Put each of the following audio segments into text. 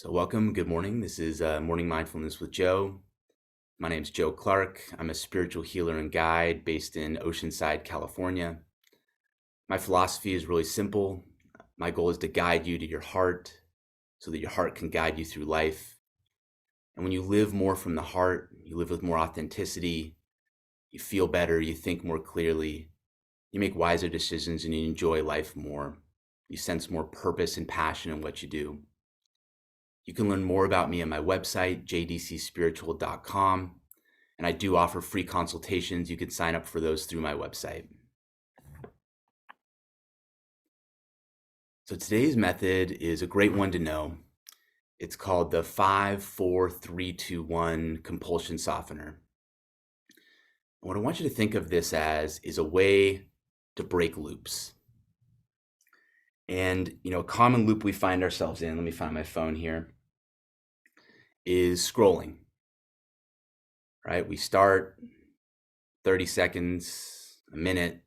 So welcome, good morning. This is Morning Mindfulness with Joe. My name is Joe Clarke. I'm a spiritual healer and guide based in Oceanside, California. My philosophy is really simple. My goal is to guide you to your heart so that your heart can guide you through life. And when you live more from the heart, you live with more authenticity, you feel better, you think more clearly, you make wiser decisions, and you enjoy life more. You sense more purpose and passion in what you do. You can learn more about me on my website, jdcspiritual.com, and I do offer free consultations. You can sign up for those through my website. So today's method is a great one to know. It's called the 5-4-3-2-1 compulsion softener. And what I want you to think of this as is a way to break loops. And, a common loop we find ourselves in, let me find my phone here, is scrolling, right? We start 30 seconds, a minute,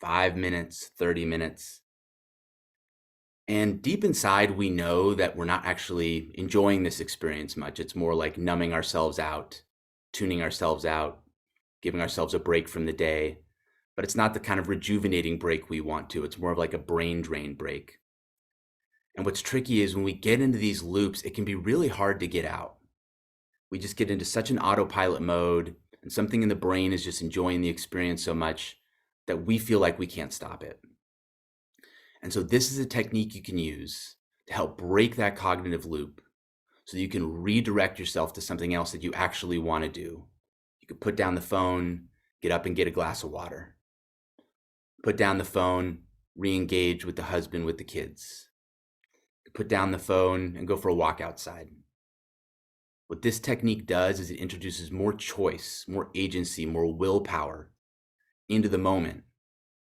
5 minutes, 30 minutes. And deep inside, we know that we're not actually enjoying this experience much. It's more like numbing ourselves out, tuning ourselves out, giving ourselves a break from the day. But it's not the kind of rejuvenating break we want to. It's more of like a brain drain break. And what's tricky is when we get into these loops, it can be really hard to get out. We just get into such an autopilot mode, and something in the brain is just enjoying the experience so much that we feel like we can't stop it. And so this is a technique you can use to help break that cognitive loop so that you can redirect yourself to something else that you actually want to do. You could put down the phone, get up and get a glass of water. Put down the phone, re-engage with the husband, with the kids. Put down the phone and go for a walk outside. What this technique does is it introduces more choice, more agency, more willpower into the moment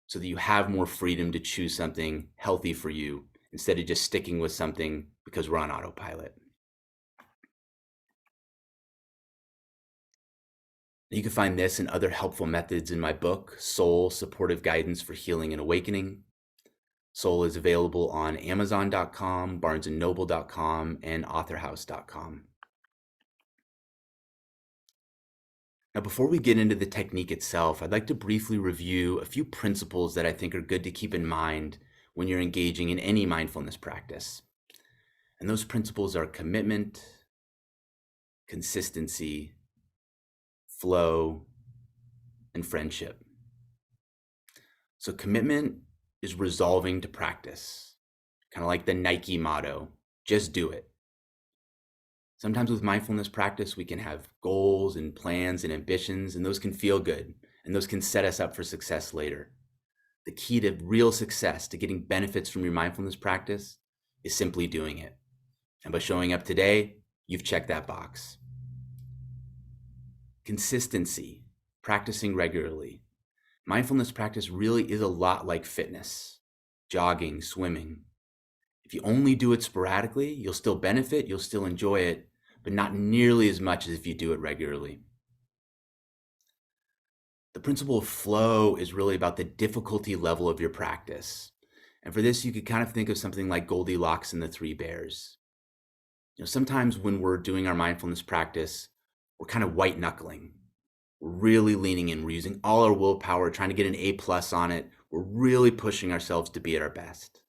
so that you have more freedom to choose something healthy for you instead of just sticking with something because we're on autopilot. You can find this and other helpful methods in my book, Soul: Supportive Guidance for Healing and Awakening. Soul is available on Amazon.com, BarnesandNoble.com, and AuthorHouse.com. Now, before we get into the technique itself, I'd like to briefly review a few principles that I think are good to keep in mind when you're engaging in any mindfulness practice. And those principles are commitment, consistency, flow, and friendship. So commitment is resolving to practice, kind of like the Nike motto, just do it. Sometimes with mindfulness practice, we can have goals and plans and ambitions, and those can feel good, and those can set us up for success later. The key to real success, to getting benefits from your mindfulness practice, is simply doing it. And by showing up today, you've checked that box. Consistency, practicing regularly. Mindfulness practice really is a lot like fitness, jogging, swimming. If you only do it sporadically, you'll still benefit, you'll still enjoy it, but not nearly as much as if you do it regularly. The principle of flow is really about the difficulty level of your practice. And for this, you could kind of think of something like Goldilocks and the Three Bears. Sometimes when we're doing our mindfulness practice, we're kind of white knuckling. We're really leaning in. We're using all our willpower, trying to get an A+ on it. We're really pushing ourselves to be at our best.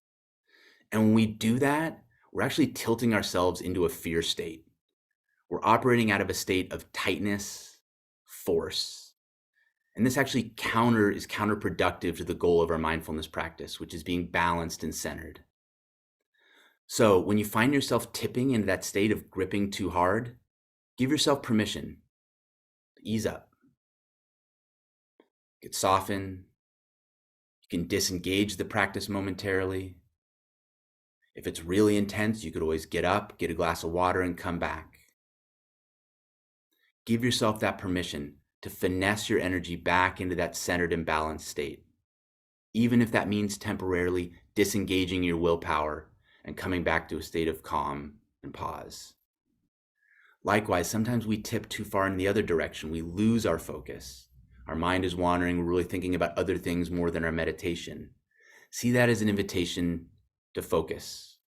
And when we do that, we're actually tilting ourselves into a fear state. We're operating out of a state of tightness, force. And this actually is counterproductive to the goal of our mindfulness practice, which is being balanced and centered. So when you find yourself tipping into that state of gripping too hard, give yourself permission to ease up. You can soften. You can disengage the practice momentarily. If it's really intense, you could always get up, get a glass of water, and come back. Give yourself that permission to finesse your energy back into that centered and balanced state, even if that means temporarily disengaging your willpower and coming back to a state of calm and pause. Likewise, sometimes we tip too far in the other direction. We lose our focus. Our mind is wandering. We're really thinking about other things more than our meditation. See that as an invitation to focus,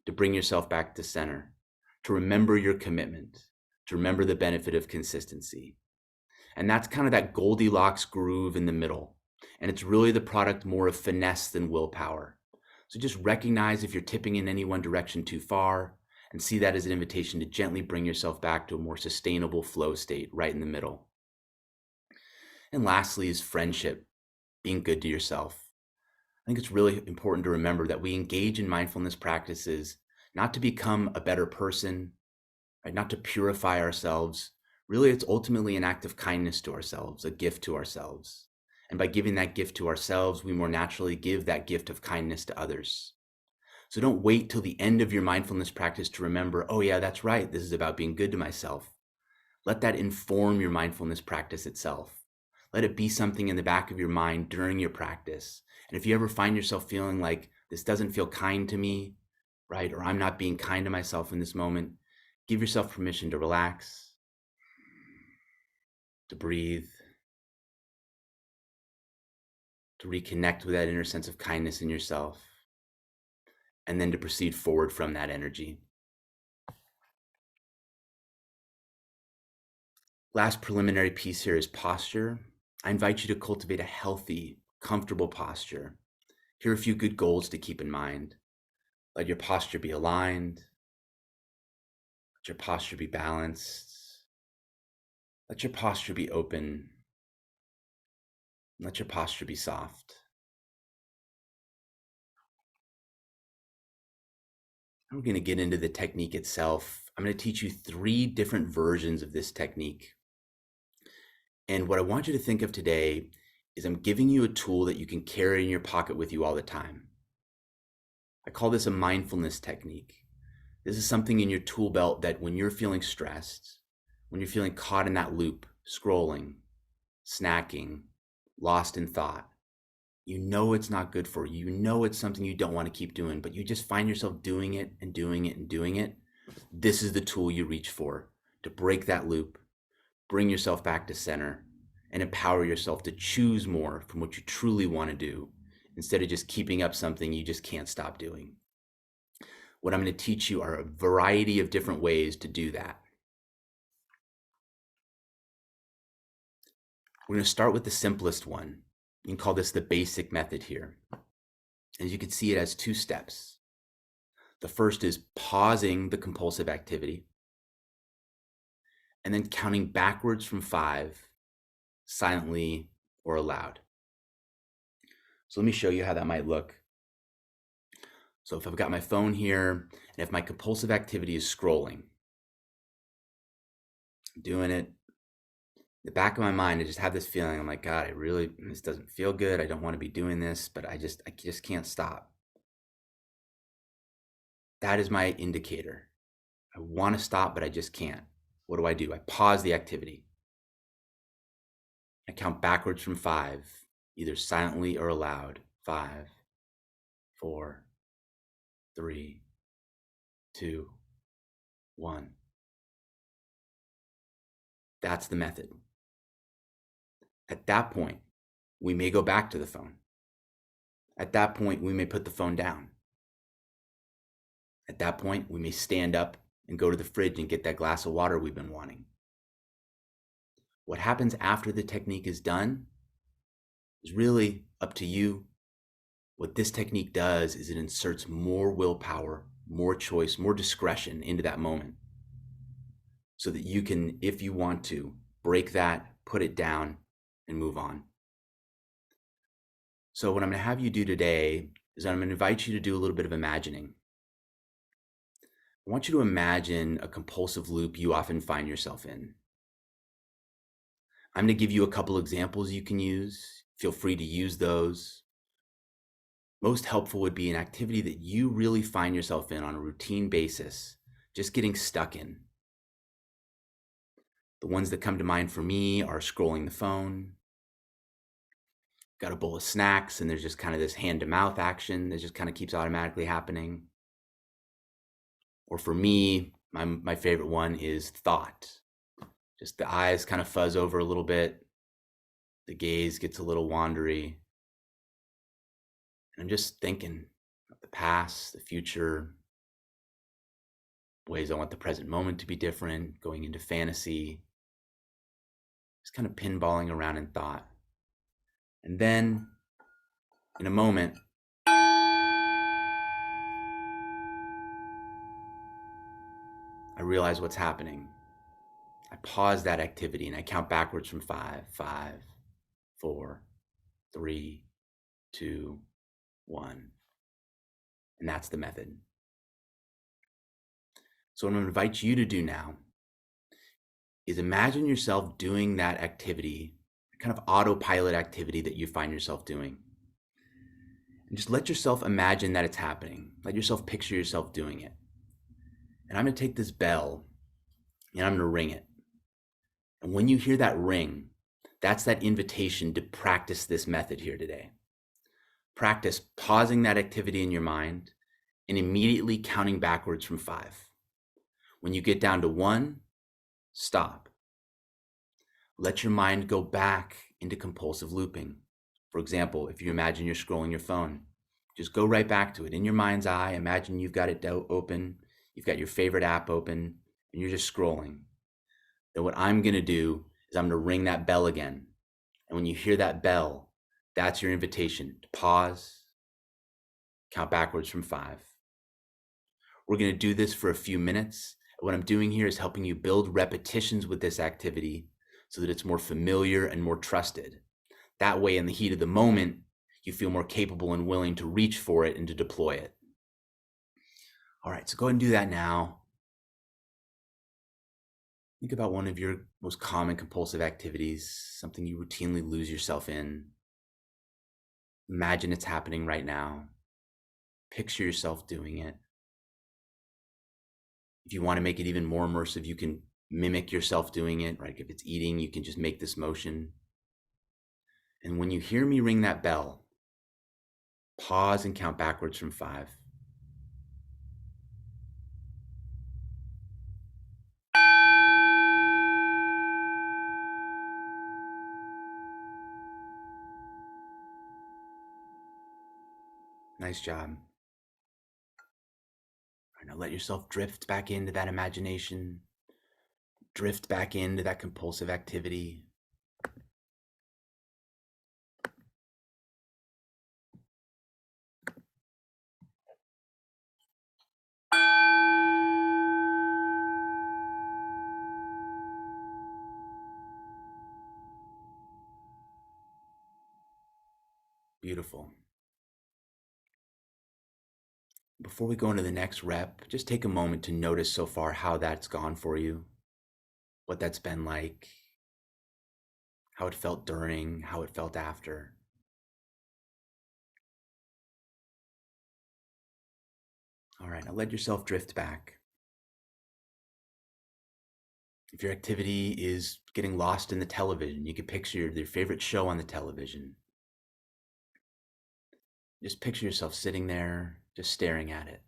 to bring yourself back to center. to remember your commitment, to remember the benefit of consistency. And that's kind of that Goldilocks groove in the middle. And it's really the product more of finesse than willpower. So just recognize if you're tipping in any one direction too far and see that as an invitation to gently bring yourself back to a more sustainable flow state right in the middle. And lastly is friendship, being good to yourself. I think it's really important to remember that we engage in mindfulness practices not to become a better person, right? Not to purify ourselves. Really, it's ultimately an act of kindness to ourselves, a gift to ourselves. And by giving that gift to ourselves, we more naturally give that gift of kindness to others. So don't wait till the end of your mindfulness practice to remember, oh yeah, that's right, this is about being good to myself. Let that inform your mindfulness practice itself. Let it be something in the back of your mind during your practice. And if you ever find yourself feeling like this doesn't feel kind to me, right, or I'm not being kind to myself in this moment, give yourself permission to relax, to breathe, to reconnect with that inner sense of kindness in yourself, and then to proceed forward from that energy. Last preliminary piece here is posture. I invite you to cultivate a healthy, comfortable posture. Here are a few good goals to keep in mind. Let your posture be aligned. Let your posture be balanced. Let your posture be open. Let your posture be soft. We're going to get into the technique itself. I'm going to teach you 3 different versions of this technique. And what I want you to think of today is I'm giving you a tool that you can carry in your pocket with you all the time. I call this a mindfulness technique. This is something in your tool belt that when you're feeling stressed, when you're feeling caught in that loop, scrolling, snacking, lost in thought, you know it's not good for you. You know it's something you don't want to keep doing, but you just find yourself doing it and doing it and doing it. This is the tool you reach for to break that loop, bring yourself back to center, and empower yourself to choose more from what you truly want to do instead of just keeping up something you just can't stop doing. What I'm going to teach you are a variety of different ways to do that. We're going to start with the simplest one. You can call this the basic method here. As you can see, it has 2 steps. The first is pausing the compulsive activity and then counting backwards from 5, silently or aloud. So let me show you how that might look. So if I've got my phone here, and if my compulsive activity is scrolling, I'm doing it, the back of my mind, I just have this feeling, I'm like, God, this doesn't feel good. I don't want to be doing this, but I just can't stop. That is my indicator. I want to stop, but I just can't. What do? I pause the activity. I count backwards from 5, either silently or aloud. 5, 4, 3, 2, 1. That's the method. At that point, we may go back to the phone. At that point, we may put the phone down. At that point, we may stand up and go to the fridge and get that glass of water we've been wanting. What happens after the technique is done is really up to you. What this technique does is it inserts more willpower, more choice, more discretion into that moment so that you can, if you want to, break that, put it down, and move on. So what I'm going to have you do today is I'm going to invite you to do a little bit of imagining. I want you to imagine a compulsive loop you often find yourself in. I'm going to give you a couple examples you can use. Feel free to use those. Most helpful would be an activity that you really find yourself in on a routine basis, just getting stuck in. The ones that come to mind for me are scrolling the phone, got a bowl of snacks, and there's just kind of this hand-to-mouth action that just kind of keeps automatically happening. Or for me, my favorite one is thought. Just the eyes kind of fuzz over a little bit, the gaze gets a little wandery, and I'm just thinking of the past, the future, ways I want the present moment to be different, going into fantasy, just kind of pinballing around in thought. And then, in a moment, I realize what's happening. I pause that activity and I count backwards from 5, 5, 4, 3, 2, 1. And that's the method. So what I'm going to invite you to do now is imagine yourself doing that activity, kind of autopilot activity that you find yourself doing. And just let yourself imagine that it's happening. Let yourself picture yourself doing it. And I'm going to take this bell and I'm going to ring it. And when you hear that ring, that's that invitation to practice this method here today. Practice pausing that activity in your mind and immediately counting backwards from 5. When you get down to 1, stop. Let your mind go back into compulsive looping. For example, if you imagine you're scrolling your phone, just go right back to it. In your mind's eye, imagine you've got it open, you've got your favorite app open, and you're just scrolling. Then what I'm going to do is I'm going to ring that bell again. And when you hear that bell, that's your invitation to pause, count backwards from 5. We're going to do this for a few minutes. What I'm doing here is helping you build repetitions with this activity so that it's more familiar and more trusted. That way, in the heat of the moment, you feel more capable and willing to reach for it and to deploy it. All right, so go ahead and do that now. Think about one of your most common compulsive activities, something you routinely lose yourself in. Imagine it's happening right now. Picture yourself doing it. If you want to make it even more immersive, you can mimic yourself doing it, right? If it's eating, you can just make this motion. And when you hear me ring that bell, pause and count backwards from 5. Nice job. All right, now let yourself drift back into that imagination, drift back into that compulsive activity. Beautiful. Before we go into the next rep, just take a moment to notice so far how that's gone for you, what that's been like, how it felt during, how it felt after. All right, now let yourself drift back. If your activity is getting lost in the television, you can picture your favorite show on the television. Just picture yourself sitting there, just staring at it.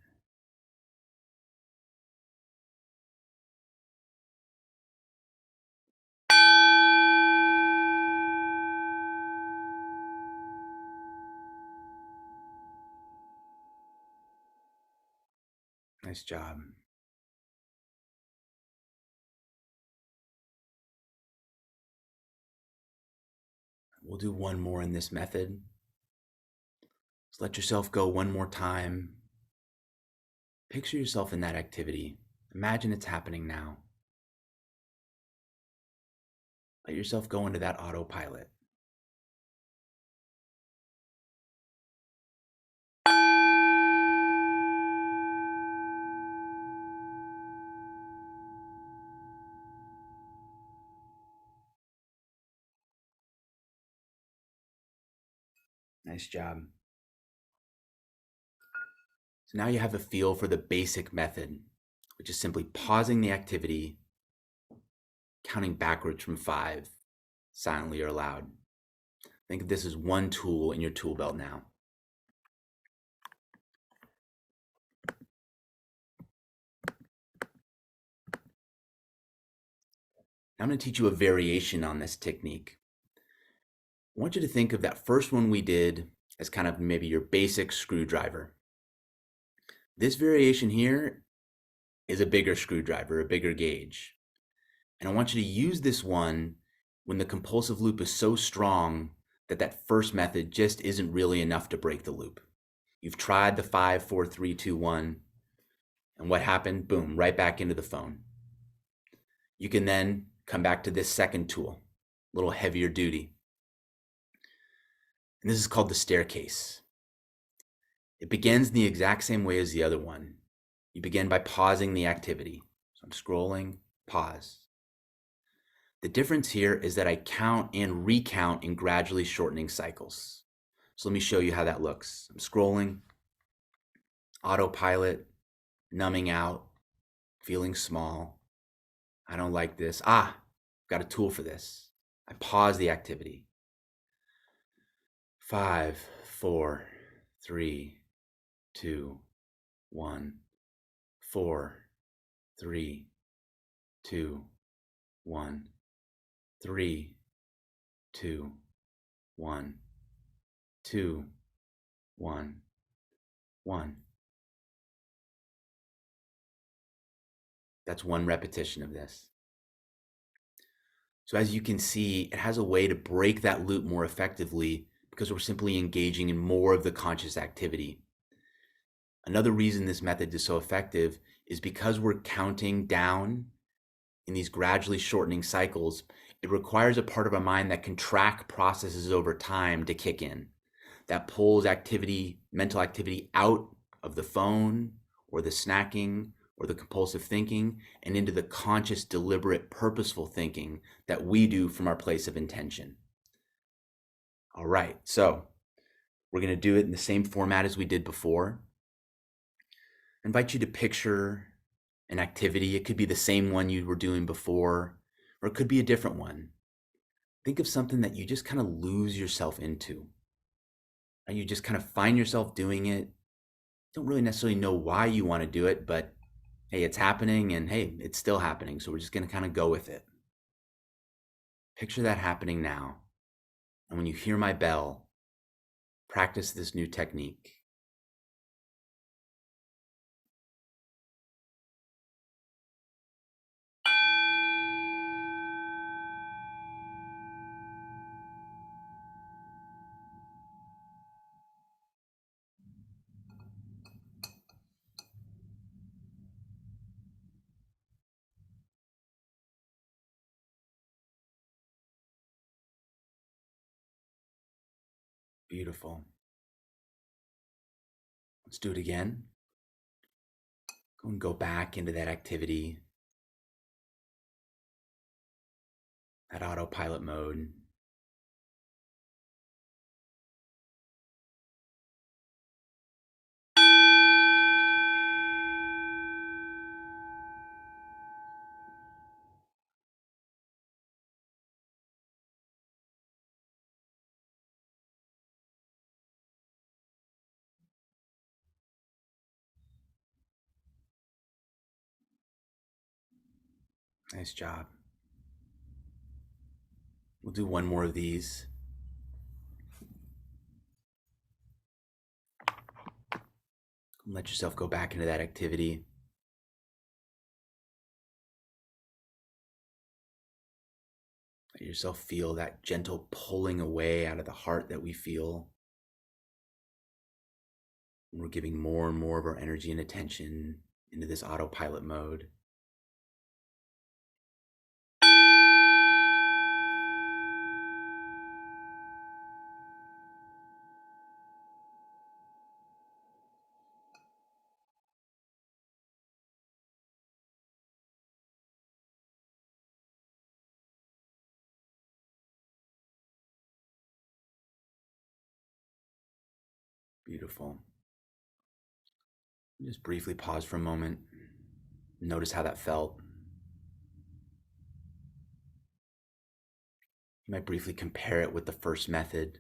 Nice job. We'll do one more in this method. Just let yourself go one more time. Picture yourself in that activity. Imagine it's happening now. Let yourself go into that autopilot. Nice job. So now you have a feel for the basic method, which is simply pausing the activity, counting backwards from 5, silently or aloud. Think of this as one tool in your tool belt now. Now I'm going to teach you a variation on this technique. I want you to think of that first one we did as kind of maybe your basic screwdriver. This variation here is a bigger screwdriver, a bigger gauge. And I want you to use this one when the compulsive loop is so strong that that first method just isn't really enough to break the loop. You've tried the 5, 4, 3, 2, 1, and what happened? Boom, right back into the phone. You can then come back to this second tool, a little heavier duty. And this is called the staircase. It begins in the exact same way as the other one. You begin by pausing the activity. So I'm scrolling, pause. The difference here is that I count and recount in gradually shortening cycles. So let me show you how that looks. I'm scrolling, autopilot, numbing out, feeling small. I don't like this. Got a tool for this. I pause the activity. 5, 4, 3, 2, 1, 4, 3, 2, 1, 3, 2, 1, 2, 1, 1. That's one repetition of this. So as you can see, it has a way to break that loop more effectively because we're simply engaging in more of the conscious activity. Another reason this method is so effective is because we're counting down in these gradually shortening cycles. It requires a part of our mind that can track processes over time to kick in. That pulls mental activity out of the phone or the snacking or the compulsive thinking and into the conscious, deliberate, purposeful thinking that we do from our place of intention. All right, so we're going to do it in the same format as we did before. I invite you to picture an activity. It could be the same one you were doing before, or it could be a different one. Think of something that you just kind of lose yourself into. And you just kind of find yourself doing it. Don't really necessarily know why you want to do it, but hey, it's happening, and hey, it's still happening. So we're just going to kind of go with it. Picture that happening now. And when you hear my bell, practice this new technique. Beautiful. Let's do it again. Go back into that activity, that autopilot mode. Nice job. We'll do one more of these. Let yourself go back into that activity. Let yourself feel that gentle pulling away out of the heart that we feel. We're giving more and more of our energy and attention into this autopilot mode. Beautiful. Just briefly pause for a moment. Notice how that felt. You might briefly compare it with the first method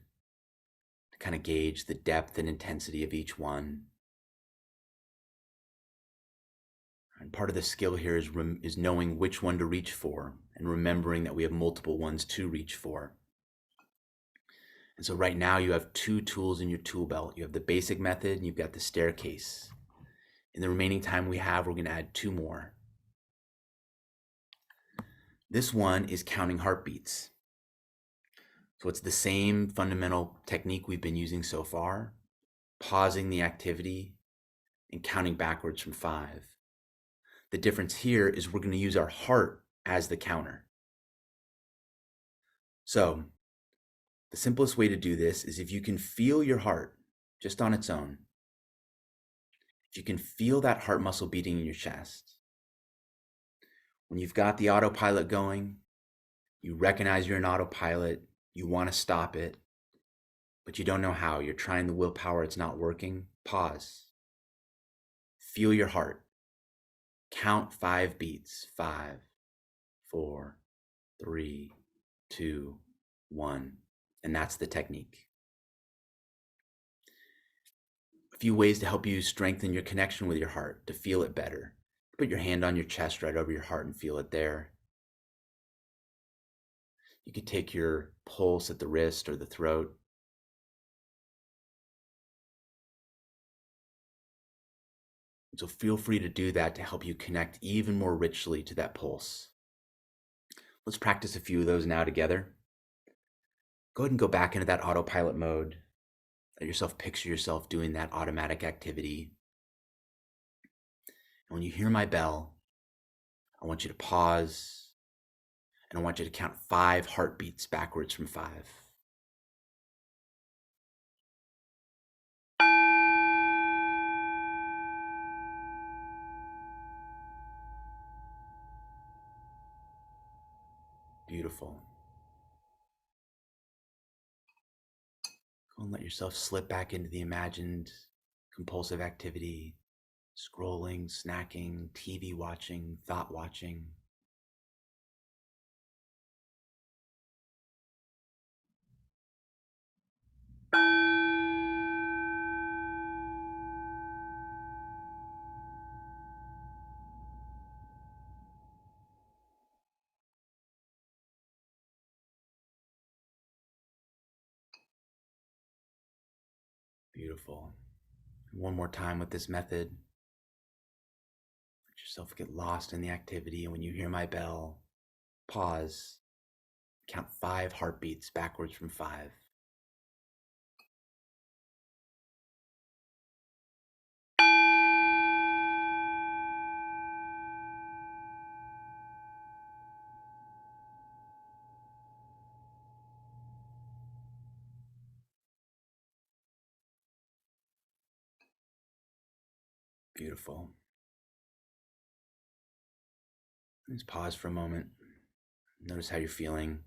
to kind of gauge the depth and intensity of each one. And part of the skill here is knowing which one to reach for and remembering that we have multiple ones to reach for. And so right now you have two tools in your tool belt. You have the basic method and you've got the staircase. In the remaining time we have, we're going to add 2 more. This one is counting heartbeats. So it's the same fundamental technique we've been using so far, pausing the activity and counting backwards from 5. The difference here is we're going to use our heart as the counter. So the simplest way to do this is if you can feel your heart just on its own, if you can feel that heart muscle beating in your chest, when you've got the autopilot going, you recognize you're an autopilot, you want to stop it, but you don't know how. You're trying the willpower, it's not working. Pause. Feel your heart. Count 5 beats. 5, 4, 3, 2, 1. And that's the technique. A few ways to help you strengthen your connection with your heart, to feel it better. Put your hand on your chest right over your heart and feel it there. You could take your pulse at the wrist or the throat. So feel free to do that to help you connect even more richly to that pulse. Let's practice a few of those now together. Go ahead and go back into that autopilot mode. Let yourself picture yourself doing that automatic activity. And when you hear my bell, I want you to pause, and I want you to count 5 heartbeats backwards from 5. Beautiful. Go and let yourself slip back into the imagined compulsive activity, scrolling, snacking, TV watching, thought watching. Beautiful. One more time with this method. Let yourself get lost in the activity, and when you hear my bell, pause, count 5 heartbeats backwards from 5. Beautiful. Just pause for a moment. Notice how you're feeling.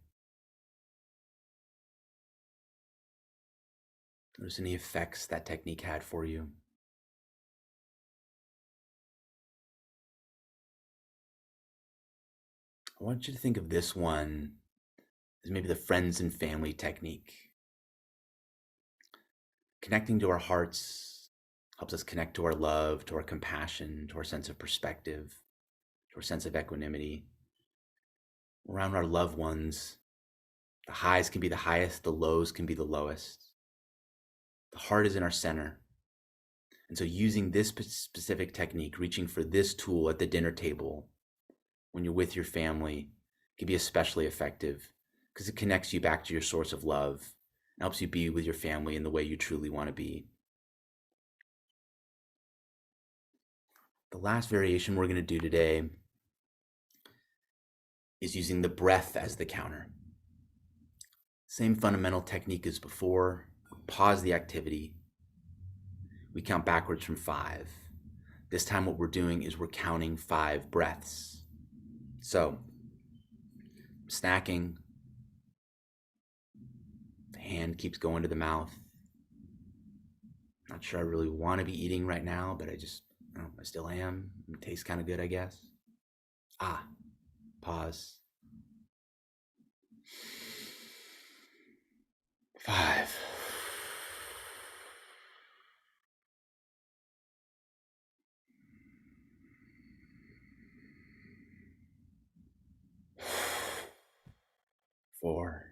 Notice any effects that technique had for you. I want you to think of this one as maybe the friends and family technique. Connecting to our hearts helps us connect to our love, to our compassion, to our sense of perspective, to our sense of equanimity. Around our loved ones, the highs can be the highest, the lows can be the lowest. The heart is in our center. And so using this specific technique, reaching for this tool at the dinner table when you're with your family, can be especially effective because it connects you back to your source of love and helps you be with your family in the way you truly want to be. The last variation we're going to do today is using the breath as the counter. Same fundamental technique as before. Pause the activity. We count backwards from 5. This time what we're doing is we're counting 5 breaths. So, snacking, the hand keeps going to the mouth. Not sure I really want to be eating right now, but I still am. It tastes kind of good, I guess. Pause. 5. 4.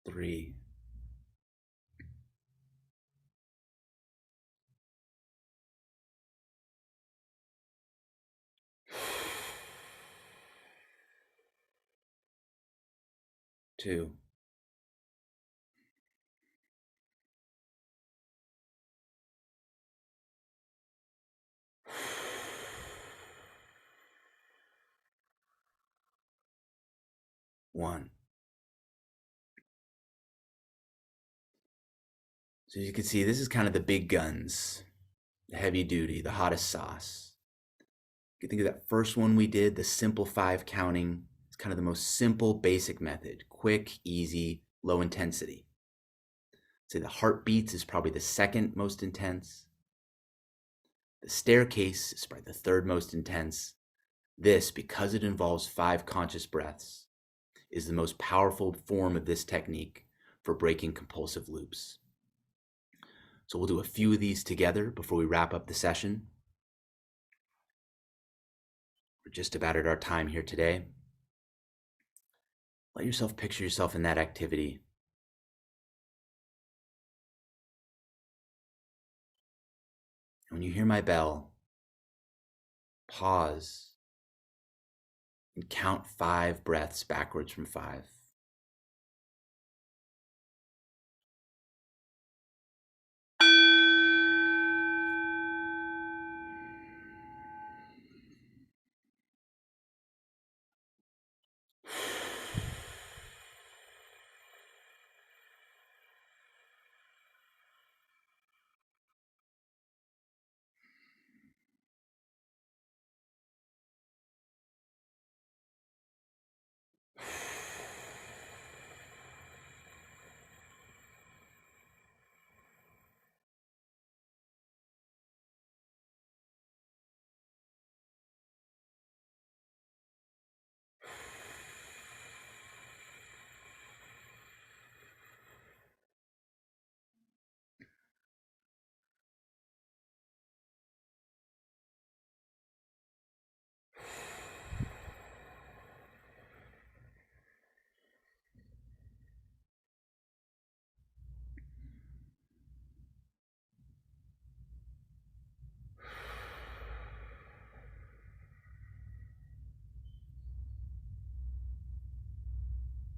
3, 2, 1. So as you can see, this is kind of the big guns, the heavy duty, the hottest sauce. You can think of that first one we did, the simple 5 counting. It's kind of the most simple, basic method. Quick, easy, low intensity. Say the heartbeats is probably the second most intense. The staircase is probably the third most intense. This, because it involves 5 conscious breaths, is the most powerful form of this technique for breaking compulsive loops. So we'll do a few of these together before we wrap up the session. We're just about at our time here today. Let yourself picture yourself in that activity. When you hear my bell, pause and count 5 breaths backwards from 5.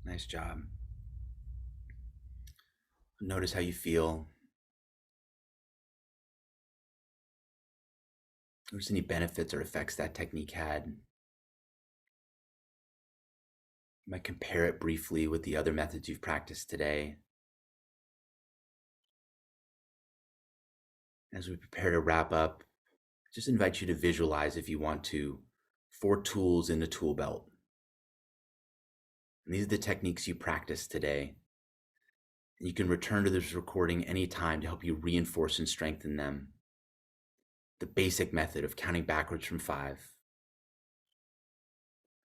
Nice job. Notice how you feel. Notice any benefits or effects that technique had. You might compare it briefly with the other methods you've practiced today. As we prepare to wrap up, just invite you to visualize, if you want to, 4 tools in the tool belt. And these are the techniques you practiced today. And you can return to this recording anytime to help you reinforce and strengthen them. The basic method of counting backwards from 5.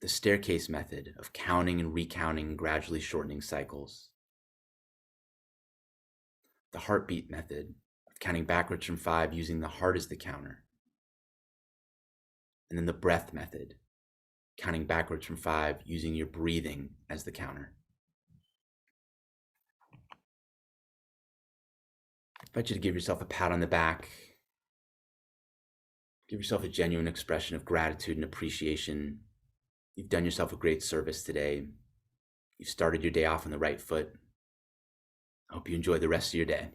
The staircase method of counting and recounting and gradually shortening cycles. The heartbeat method of counting backwards from 5 using the heart as the counter. And then the breath method, counting backwards from 5 using your breathing as the counter. I invite you to give yourself a pat on the back. Give yourself a genuine expression of gratitude and appreciation. You've done yourself a great service today. You've started your day off on the right foot. I hope you enjoy the rest of your day.